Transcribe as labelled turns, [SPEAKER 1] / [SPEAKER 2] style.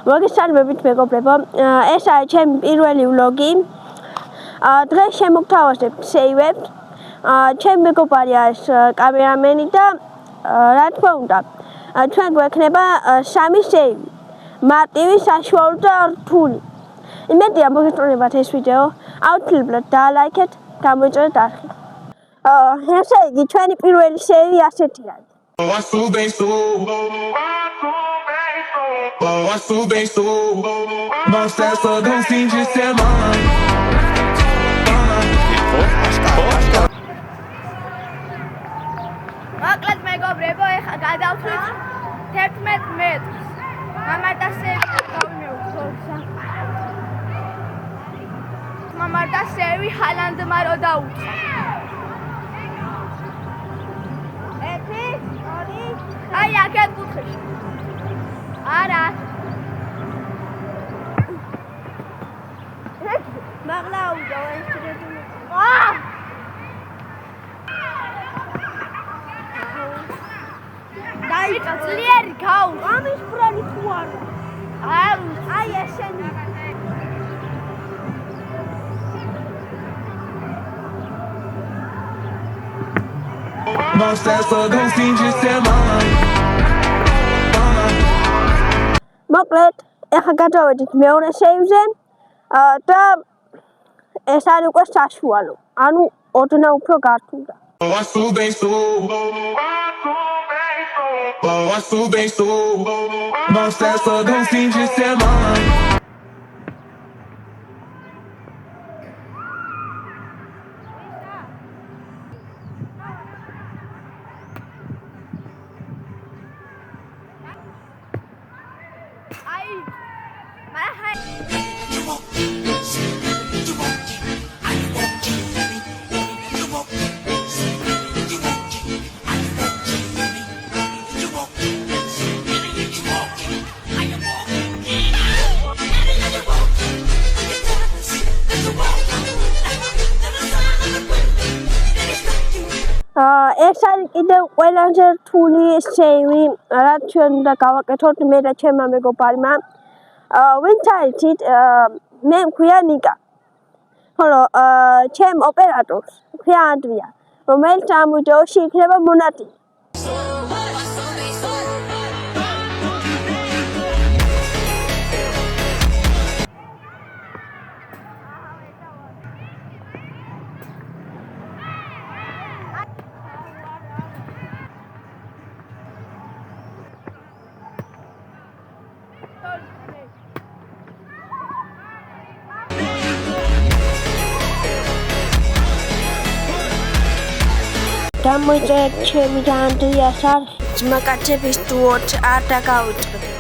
[SPEAKER 1] მოგესალმებით მეგობრებო, ეს არის ჩემი პირველი ვლოგი. დღეს შემოგთავაზებ სეივებს. ჩემი მეგობარი არის კამერამენი და რა თქმა უნდა, ჩვენ გვექნება 3 სეივი. მარტივი, საშუალო და რთული. იმედია მოგესწრებათ ეს ვიდეო. აუცილებლად დაალაიქეთ, გამოიწერეთ არხი. ესე იგი, ჩვენი პირველი სეივი ასეთი არის.
[SPEAKER 2] მოკლედ მეგობრებო, ეხლა გადავთვლით 11 მეტრს. მამარდა სევი გავიმეუხო. მამარდა სევი ჰალანდმა რო დაუწყო. 1 2 აი აქეთ კუთხეში. არა. მაღლა უდო ეს შეიძლება. დაიწყო ძლიერი გაუ. ამის ბრალი თუ არა. აი ესენი.
[SPEAKER 1] მოკლედ, ეხლა გადავედით მეორე სეივზე და ეს არის უკვე საშუალო, ანუ ოდნავ უფრო გართულდა. ეს არის კიდევ ყველაზე რთული სეივი, რაც ჩვენ უნდა გავაკეთოთ მე და ჩემმა მეგობარმა. ვინც არიცით, მე მქვია ნიკა. ხოლო ჩემ ოპერატორს მქვია ანდრია, რომელიც ამ ვიდეოში იქნება მონაწილე. გამოიწერეთ ჩემი და ანდრიას არხი. ძმაკაცების დუოც არ დაგავიწყდეთ.